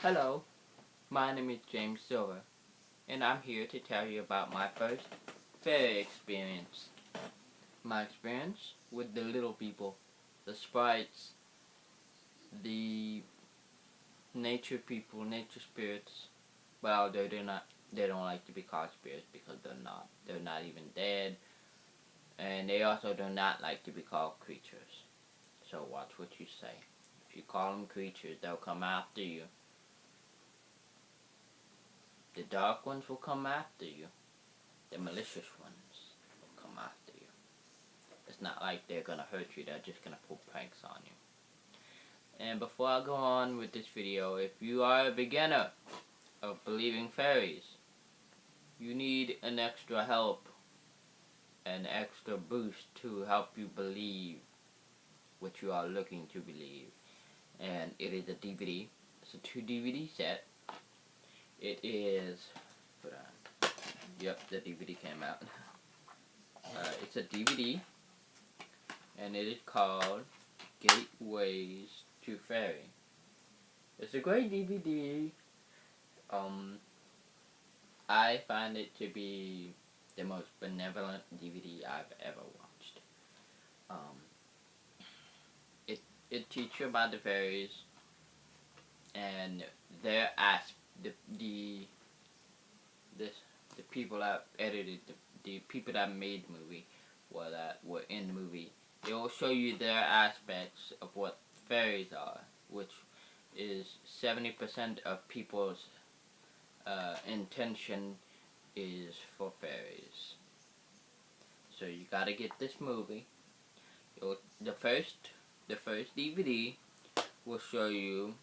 Hello, my name is James Silver, and I'm here to tell you about my first fairy experience. My experience with the little people, the sprites, the nature people, nature spirits. Well, they don't like to be called spirits because they're not even dead, and they also do not like to be called creatures. So watch what you say. If you call them creatures, they'll come after you. The dark ones will come after you. The malicious ones will come after you. It's not like they're gonna hurt you, they're just gonna pull pranks on you. And before I go on with this video, if you are a beginner of believing fairies, you need an extra help, an extra boost to help you believe what you are looking to believe. And it is a DVD. It's a 2 DVD set. It is, hold on. Yep, the DVD came out. It's a DVD, and it is called Gateways to Fairy. It's a great DVD. I find it to be the most benevolent DVD I've ever watched. Um, it teaches you about the fairies and their the this the people that edited the people that made the movie, or that were in the movie. It will show you their aspects of what fairies are, which is 70% of people's intention is for fairies. So you gotta get this movie. The first DVD will show you.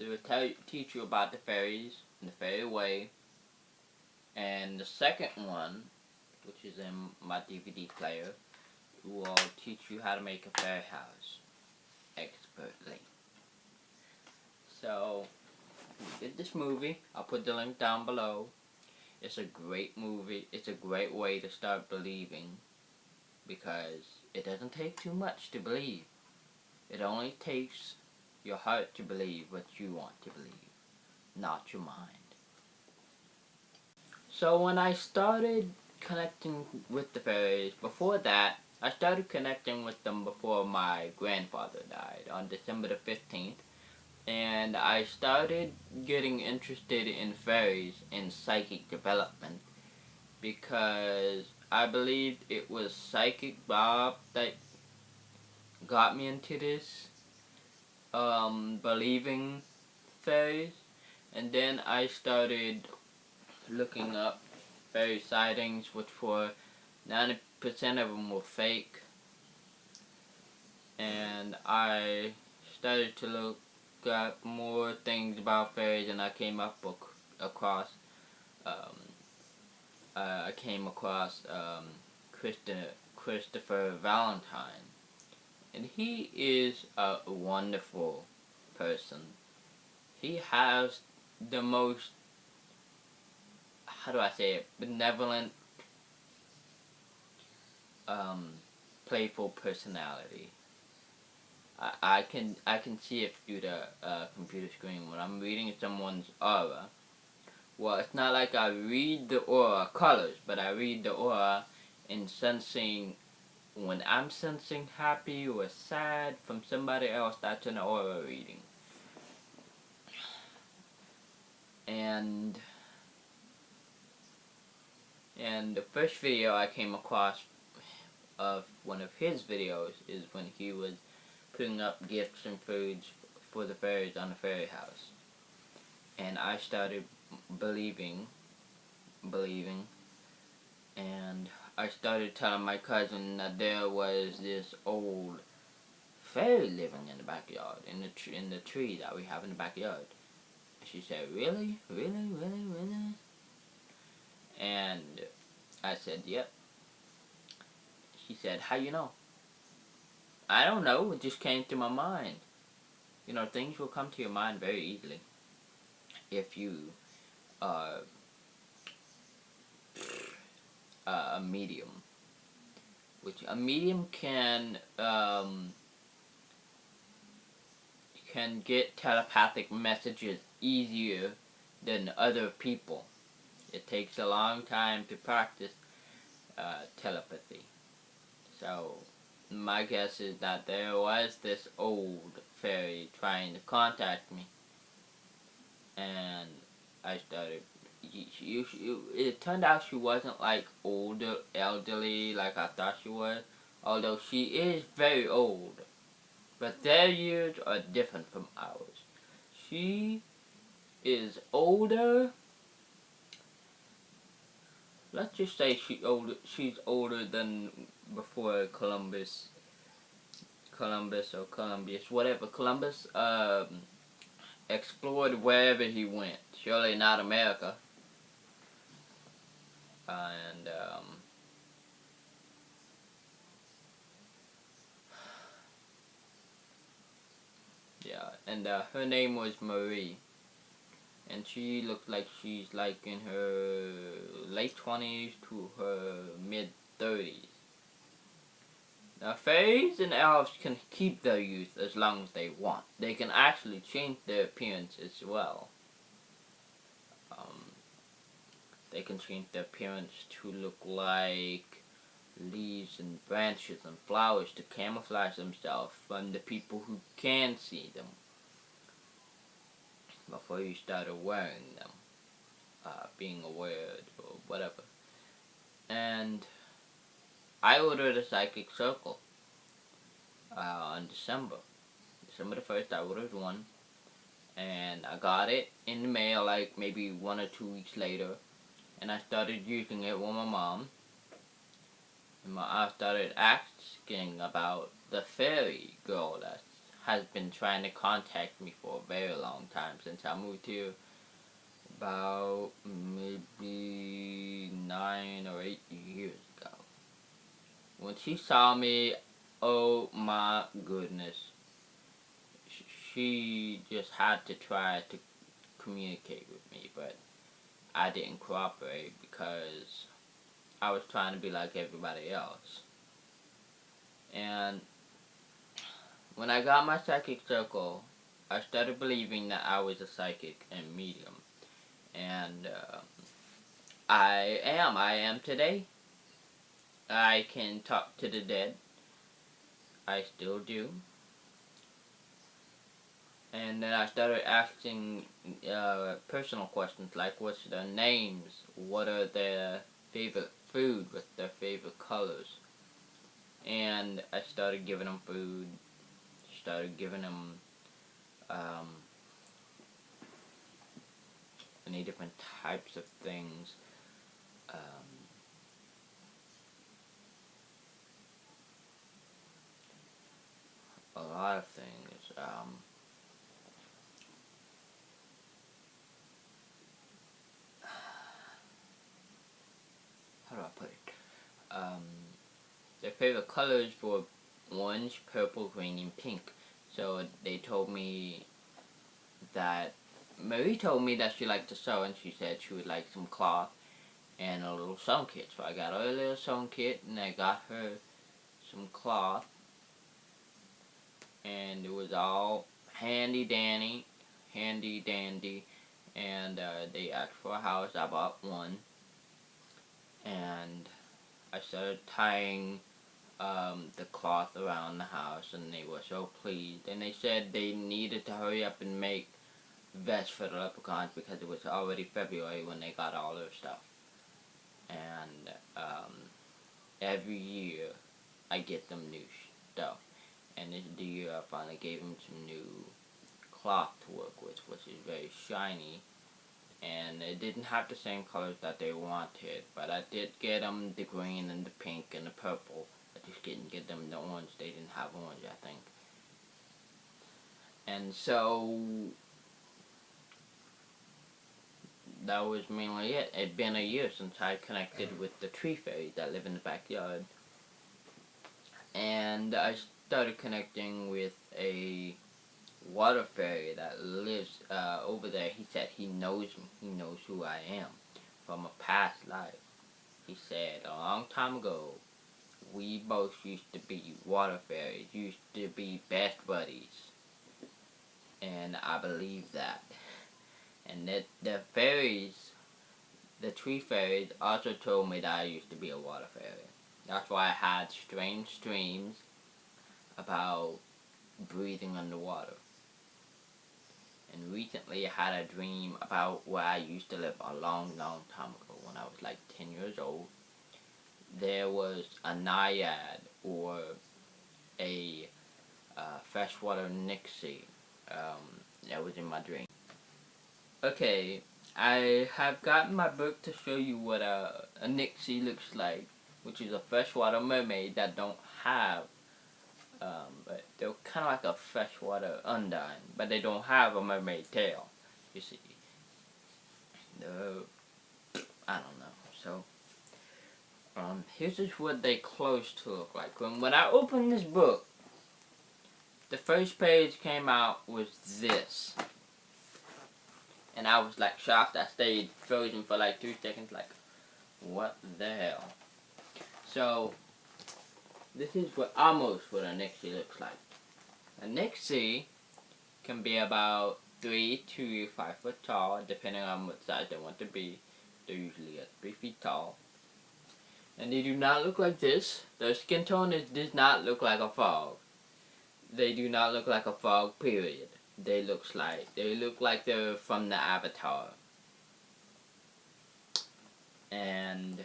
It will teach you about the fairies and the fairy way. And the second one, which is in my DVD player, will teach you how to make a fairy house expertly. So, get this movie. I'll put the link down below. It's a great movie. It's a great way to start believing, because it doesn't take too much to believe. It only takes your heart to believe what you want to believe, not your mind. So when I started connecting with the fairies, before that, I started connecting with them before my grandfather died on December the 15th. And I started getting interested in fairies and psychic development because I believed it was Psychic Bob that got me into this, believing fairies. And then I started looking up fairy sightings, which were 90% of them were fake. And I started to look up more things about fairies, and I came across Christopher Valentine, and he is a wonderful person. He has the most, how do I say it, benevolent, playful personality. I can see it through the computer screen when I'm reading someone's aura. Well, it's not like I read the aura colors, but I read the aura in sensing when I'm sensing happy or sad from somebody else. That's an aura reading. And the first video I came across of one of his videos is when he was putting up gifts and foods for the fairies on the fairy house. And I started believing, and I started telling my cousin that there was this old fairy living in the backyard, in the tree that we have in the backyard. She said, "Really? Really? Really? Really?" And I said, "Yep." She said, "How you know?" "I don't know, it just came to my mind." You know, things will come to your mind very easily if you are a medium. Which a medium can can get telepathic messages easier than other people. It takes a long time to practice telepathy. So, my guess is that there was this old fairy trying to contact me, and I started. It turned out she wasn't like older, elderly like I thought she was, although she is very old. But their years are different from ours. She is older. Let's just say She's older than before Columbus or Columbius, whatever. Columbus explored wherever he went. Surely not America. And yeah, and her name was Marie, and she looked like she's like in her late 20s to her mid 30s. Now, fairies and elves can keep their youth as long as they want. They can actually change their appearance as well. Um, they can change their appearance to look like leaves and branches and flowers to camouflage themselves from the people who can see them before you started wearing them, being aware or whatever. And I ordered a psychic circle on December the 1st. I ordered one, and I got it in the mail like maybe 1 or 2 weeks later, and I started using it with my mom. And I started asking about the fairy girl that has been trying to contact me for a very long time since I moved here about maybe 9 or 8 years ago. When she saw me, oh my goodness, she just had to try to communicate with me, but I didn't cooperate because I was trying to be like everybody else. And when I got my psychic circle, I started believing that I was a psychic and medium. And I am today. I can talk to the dead. I still do. And then I started asking personal questions like what's their names, what are their favorite food, what's their favorite colors. And I started giving them food, started giving them um, many different types of things. Um, a lot of things. How do I put it? Their favorite colors were orange, purple, green, and pink. So they told me that Marie told me that she liked to sew, and she said she would like some cloth and a little sewing kit. So I got her a little sewing kit, and I got her some cloth, and it was all handy dandy, and they asked for a house. I bought one, and I started tying the cloth around the house, and they were so pleased. And they said they needed to hurry up and make vests for the leprechauns because it was already February when they got all their stuff. And every year I get them new stuff. And this year I finally gave them some new cloth to work with, which is very shiny. And it didn't have the same colors that they wanted, but I did get them the green and the pink and the purple. I just didn't get them the orange. They didn't have orange, I think. And so that was mainly it. It'd been a year since I connected with the tree fairies that live in the backyard. And I started connecting with a water fairy that lives over there. He said he knows me. He knows who I am from a past life. He said a long time ago, we both used to be water fairies, used to be best buddies. and I believe that. And that the fairies, the tree fairies, also told me that I used to be a water fairy. That's why I had strange dreams about breathing underwater. And recently I had a dream about where I used to live a long, long time ago when I was like 10 years old. There was a naiad or a freshwater nixie that was in my dream. Okay, I have gotten my book to show you what a nixie looks like, which is a freshwater mermaid that don't have, but they're kind of like a freshwater undine, but they don't have a mermaid tail, you see. I don't know, so, here's just what they close to look like. When I opened this book, the first page came out was this. And I was like shocked. I stayed frozen for like 2 seconds, like, what the hell? So, this is almost what a nixie looks like. A nixie can be about 3 to 5 foot tall, depending on what size they want to be. They're usually at 3 feet tall. And they do not look like this. Their skin tone does not look like a frog. They do not look like a frog, period. They look like they're from the Avatar. And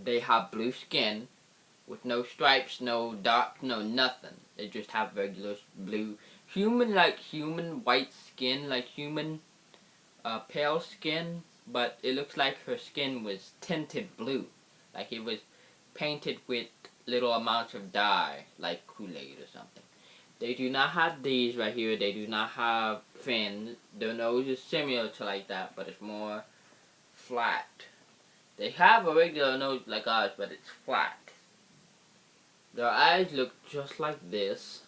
they have blue skin with no stripes, no dots, no nothing. They just have regular blue, human white skin, like human pale skin, but it looks like her skin was tinted blue, like it was painted with little amounts of dye, like Kool-Aid or something. They do not have these right here. They do not have fins. Their nose is similar to like that, but it's more flat. They have a regular nose like ours, but it's flat. Their eyes look just like this,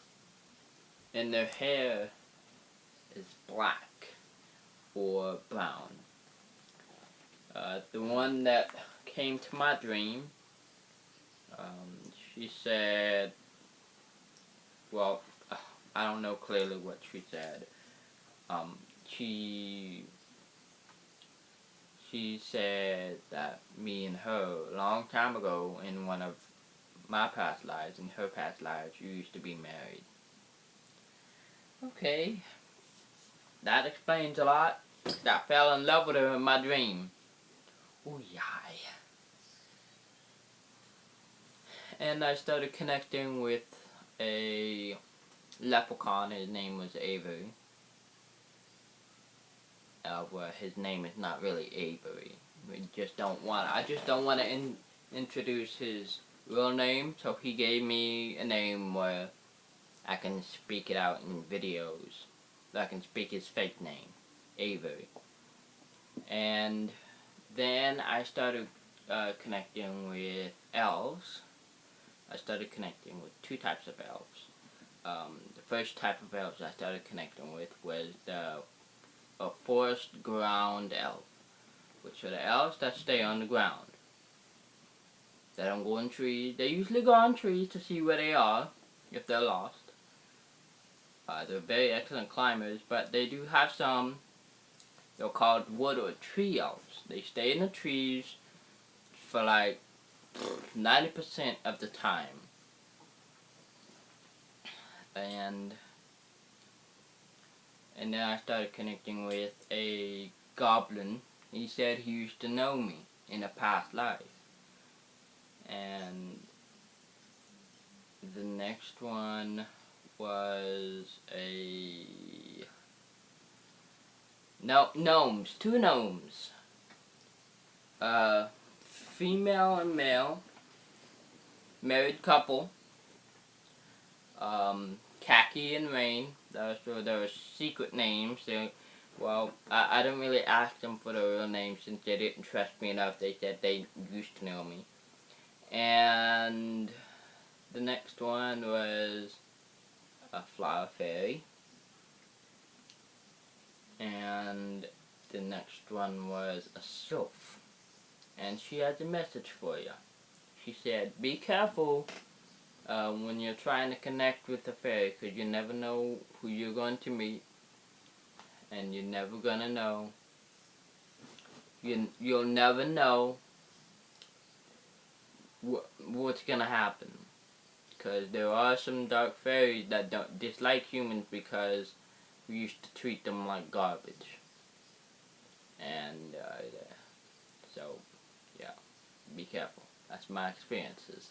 and their hair is black or brown. The one that came to my dream, she said, well, I don't know clearly what she said. She said that me and her, a long time ago, in one of my past lives, in her past lives, you used to be married. Okay. That explains a lot. I fell in love with her in my dream. Ooh, yeah. And I started connecting with a leprechaun. His name was Avery. Well, his name is not really Avery. I just don't want to introduce his real name, so he gave me a name where I can speak it out in videos. I can speak his fake name, Avery. And then I started connecting with elves. I started connecting with 2 types of elves. The first type of elves I started connecting with was a forest ground elf, which are the elves that stay on the ground. They don't go in trees. They usually go on trees to see where they are, if they're lost. They're very excellent climbers, but they do have some, they're called wood or tree elves. They stay in the trees for like 90% of the time. And then I started connecting with a goblin. He said he used to know me in a past life. And the next one was gnomes, 2 gnomes. Female and male, married couple. Khaki and Rain. So there were secret names. I didn't really ask them for their real names since they didn't trust me enough. They said they used to know me. And the next one was a flower fairy. And the next one was a sylph. And she has a message for you. She said, be careful when you're trying to connect with a fairy, because you never know who you're going to meet, and you're never gonna know. You'll never know what's gonna happen, because there are some dark fairies that don't dislike humans because we used to treat them like garbage, and so yeah, be careful. That's my experiences.